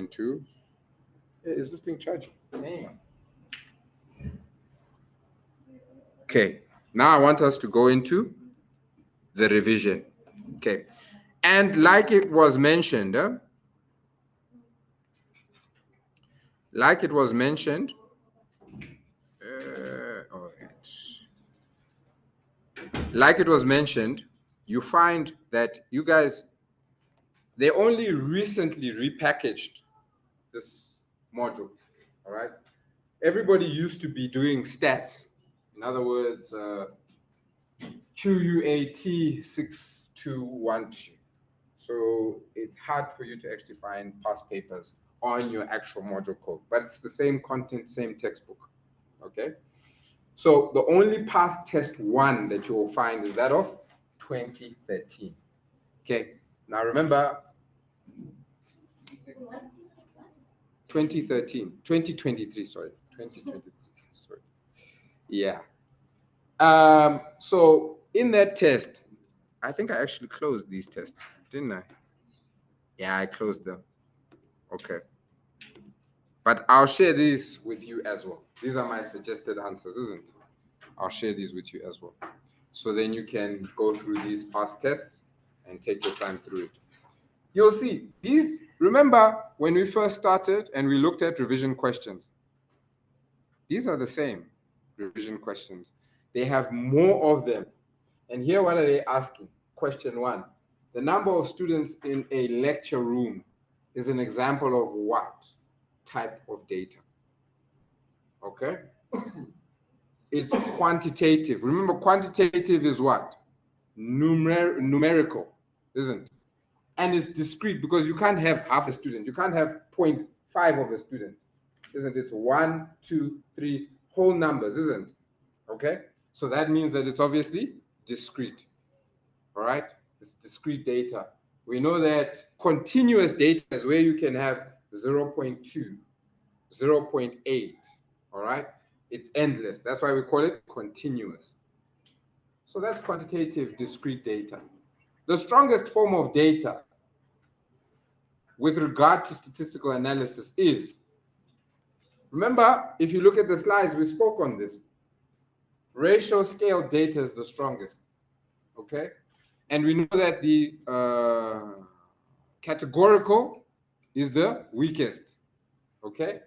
into, is this thing charging? Damn. Okay, now I want us to go into the revision. Okay, and like it was mentioned, like it was mentioned, you find that you guys, they only recently repackaged this module, all right? Everybody used to be doing stats. In other words, QUAT6212. So it's hard for you to actually find past papers on your actual module code, but it's the same content, same textbook, okay? So the only past test one that you will find is that of 2013. Okay, now remember 2023, sorry, 2023, sorry. Yeah. So in that test, I think I actually closed these tests, didn't I? Yeah, I closed them. Okay. But I'll share these with you as well. These are my suggested answers, isn't it? I'll share these with you as well. So then you can go through these past tests and take your time through it. You'll see these, remember when we first started and we looked at revision questions, these are the same revision questions. They have more of them. And here, what are they asking? Question 1, the number of students in a lecture room is an example of what type of data? Okay. It's quantitative. Remember, quantitative is what? Numerical, isn't it? And it's discrete because you can't have half a student. You can't have 0.5 of a student, isn't it? It's 1, 2, 3 whole numbers, isn't it? Okay. So that means that it's obviously discrete. All right. It's discrete data. We know that continuous data is where you can have 0.2, 0.8. All right. It's endless. That's why we call it continuous. So that's quantitative discrete data. The strongest form of data with regard to statistical analysis is, remember, if you look at the slides, we spoke on this. Ratio scale data is the strongest, okay? And we know that the categorical is the weakest, okay?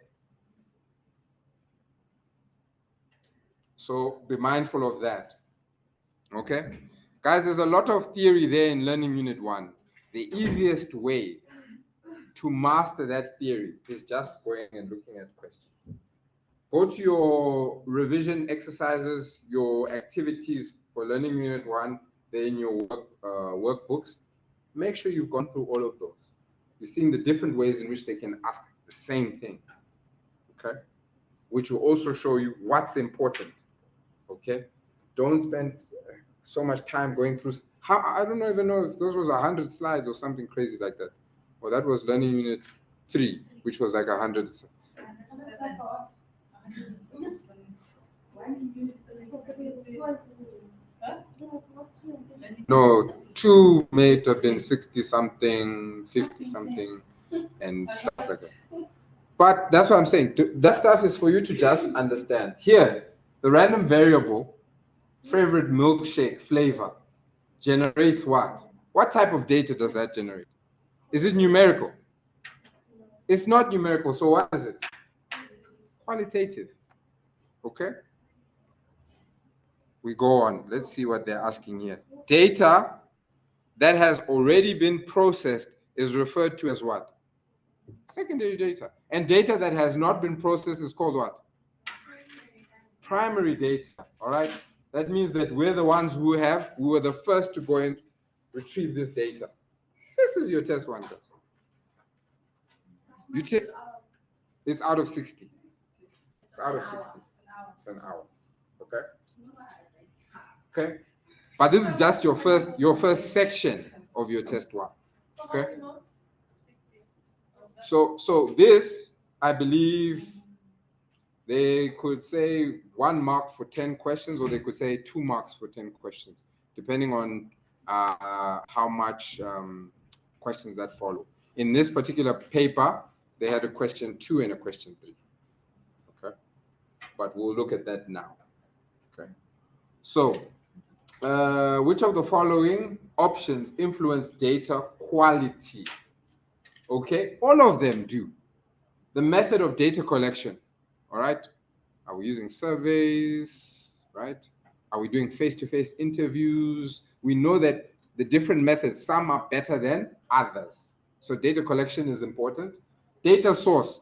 So be mindful of that, okay? Guys, there's a lot of theory there in Learning Unit 1. The easiest way to master that theory is just going and looking at questions. Go to your revision exercises, your activities for Learning Unit 1, they're in your workbooks. Make sure you've gone through all of those. You're seeing the different ways in which they can ask the same thing, okay? Which will also show you what's important, okay? Don't spend so much time going through. I don't even know if those was 100 slides or something crazy like that. Or that was Learning Unit 3, which was like 100. No, 2 may have been 60 something, 50 something, and stuff like that. But that's what I'm saying. That stuff is for you to just understand. Here, the random variable, favorite milkshake flavor, generates what? What type of data does that generate? Is it numerical? It's not numerical, so what is it? Qualitative. Okay? We go on. Let's see what they're asking here. Data that has already been processed is referred to as what? Secondary data. And data that has not been processed is called what? Primary data. All right? That means that we're the ones who we were the first to go and retrieve this data. This is your test one, guys. You take, it's out of 60. It's out of 60. It's an hour. Okay? Okay? But this is just your first section of your test one. Okay? So this, I believe, they could say 1 mark for 10 questions, or they could say 2 marks for 10 questions, depending on how much questions that follow. In this particular paper, They had a question 2 and a question 3. Okay, but we'll look at that now. Okay, so which of the following options influence data quality? Okay, all of them do. The method of data collection, all right? Are we using surveys, right? Are we doing face-to-face interviews? We know that the different methods, some are better than others. So data collection is important. Data source,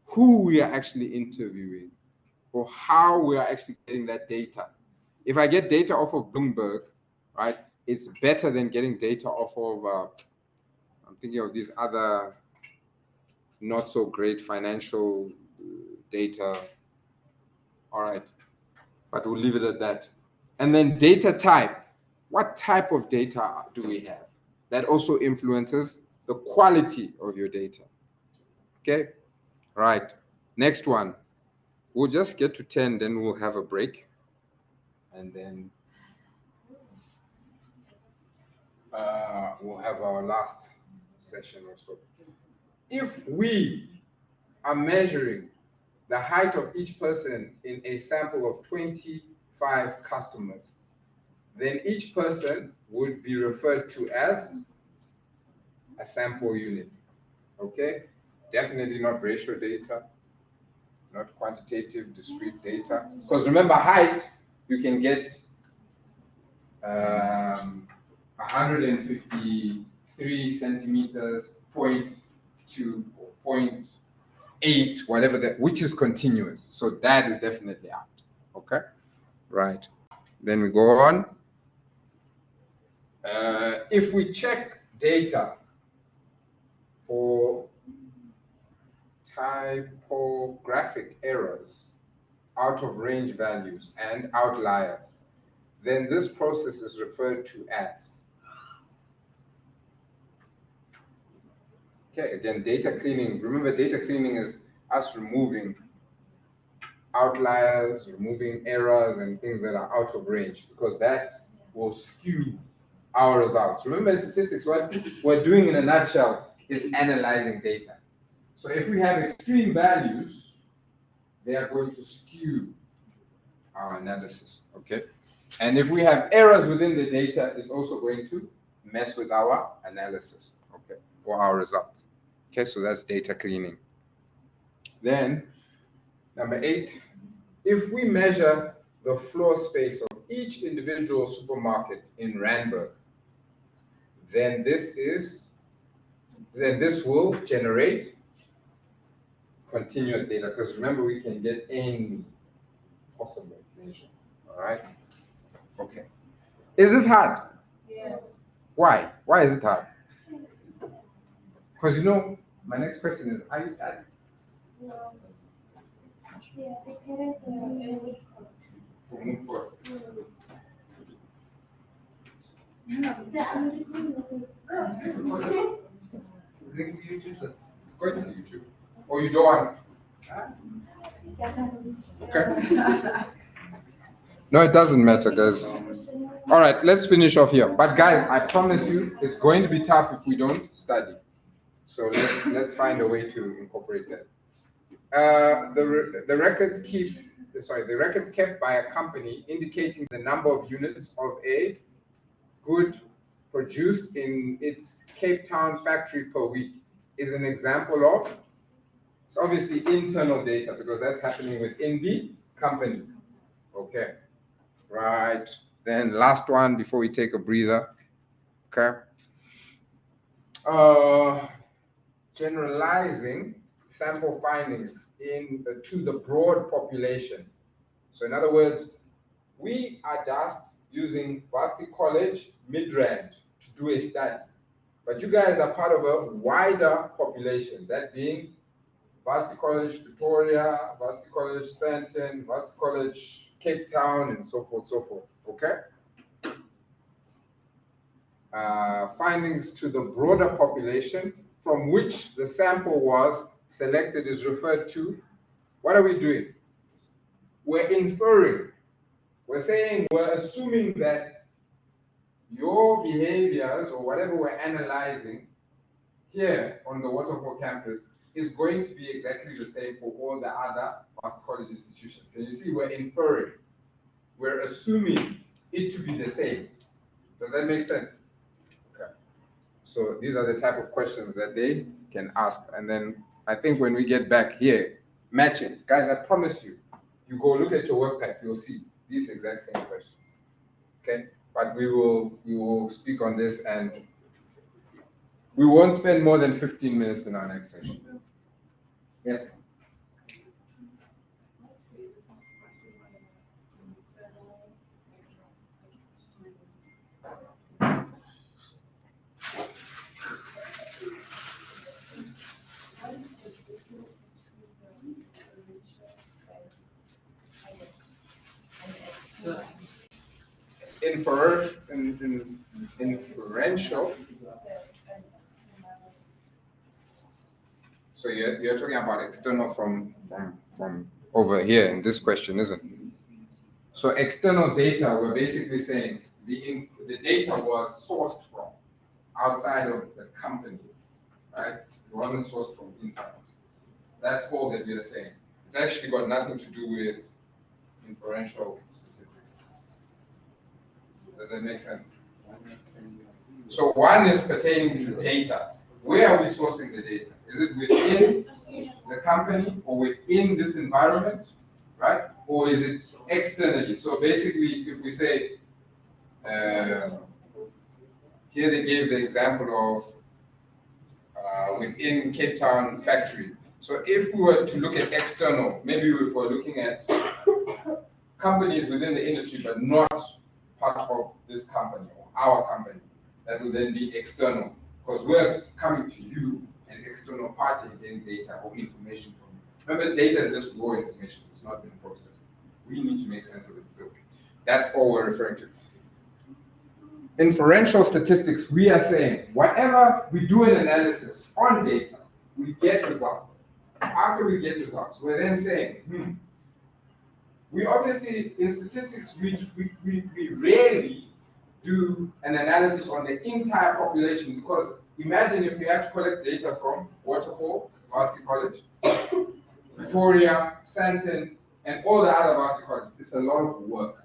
who we are actually interviewing or how we are actually getting that data. If I get data off of Bloomberg, right, it's better than getting data off of, I'm thinking of these other not so great financial data. All right, but we'll leave it at that. And then data type. What type of data do we have? That also influences the quality of your data. Okay, right. Next one. We'll just get to 10, then we'll have a break. And then we'll have our last session or so. If we are measuring the height of each person in a sample of 25 customers, then each person would be referred to as a sample unit. Okay? Definitely not ratio data, not quantitative discrete data. Because remember, height, you can get 153 centimeters, 0.2 or 0.8, whatever that, which is continuous. So that is definitely out. Okay? Right. Then we go on. If we check data for typographic errors, out of range values, and outliers, then this process is referred to as, okay, again, data cleaning. Remember, data cleaning is us removing outliers, removing errors and things that are out of range, because that will skew our results. Remember, statistics, what we're doing in a nutshell is analyzing data. So if we have extreme values, they are going to skew our analysis, okay? And if we have errors within the data, it's also going to mess with our analysis, okay, or our results. Okay, so that's data cleaning. Then, number 8, if we measure the floor space of each individual supermarket in Randburg, then this will generate continuous data, because remember, we can get any possible measure. All right? Okay. Is this hard? Yes. Why? Why is it hard? Because you know, my next question is, are you studying? No. Yeah, preparing for a mood course. For mood court. Link to YouTube, sir. It's going to YouTube. Or you don't want? Okay. No, it doesn't matter, guys. All right, let's finish off here. But guys, I promise you, it's going to be tough if we don't study. So let's find a way to incorporate that. The records kept by a company indicating the number of units of a good produced in its Cape Town factory per week is an example of, it's obviously internal data because that's happening within the company. Okay, right. Then last one before we take a breather. Okay. Generalizing sample findings to the broad population. So in other words, we are just using Varsity College Midrand to do a study. But you guys are part of a wider population, that being Varsity College Pretoria, Varsity College Sandton, Varsity College Cape Town, and so forth, so forth. Okay? Findings to the broader population from which the sample was selected is referred to. What are we doing? We're inferring. We're saying, we're assuming that your behaviors or whatever we're analyzing here on the Waterfall campus is going to be exactly the same for all the other master college institutions. Can you see we're inferring? We're assuming it to be the same. Does that make sense? Okay. So these are the type of questions that they can ask. And then I think when we get back here, matching. Guys, I promise you, you go look at your work pack, you'll see these exact same questions. Okay? But we will speak on this, and we won't spend more than 15 minutes in our next session. Yes? Inferential. So you're talking about external from over here in this question, isn't it? So external data, we're basically saying the data was sourced from outside of the company, right? It wasn't sourced from inside. That's all that we are saying. It's actually got nothing to do with inferential statistics. Does that make sense? So one is pertaining to data. Where are we sourcing the data? Is it within the company or within this environment, right? Or is it externally? So basically, if we say, here they gave the example of within Cape Town factory. So if we were to look at external, maybe if we're looking at companies within the industry, but not part of this company or our company, that would then be external, because we're coming to you, an external party, getting data or information from you. Remember, data is just raw information, it's not been processed. We need to make sense of it still. That's all we're referring to. Inferential statistics, we are saying, whenever we do an analysis on data, we get results. After we get results, we're then saying, we obviously, in statistics, we rarely do an analysis on the entire population, because imagine if we have to collect data from Waterfall, Varsity College, Victoria, Santon, and all the other varsity colleges. It's a lot of work.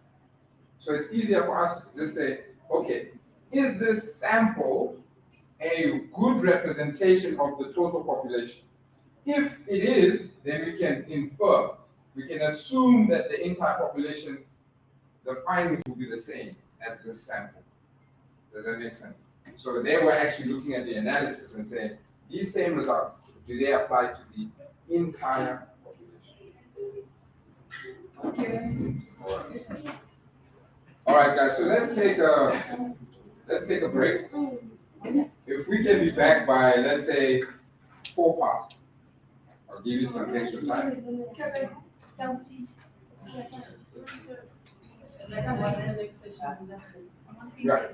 So it's easier for us to just say, okay, is this sample a good representation of the total population? If it is, then we can infer, we can assume that the entire population, the findings will be the same as this sample. Does that make sense? So they were actually looking at the analysis and saying, these same results, do they apply to the entire population? Okay. All right, guys. So let's take a break. If we can be back by, let's say, 4 past, I'll give you some extra time. Yeah.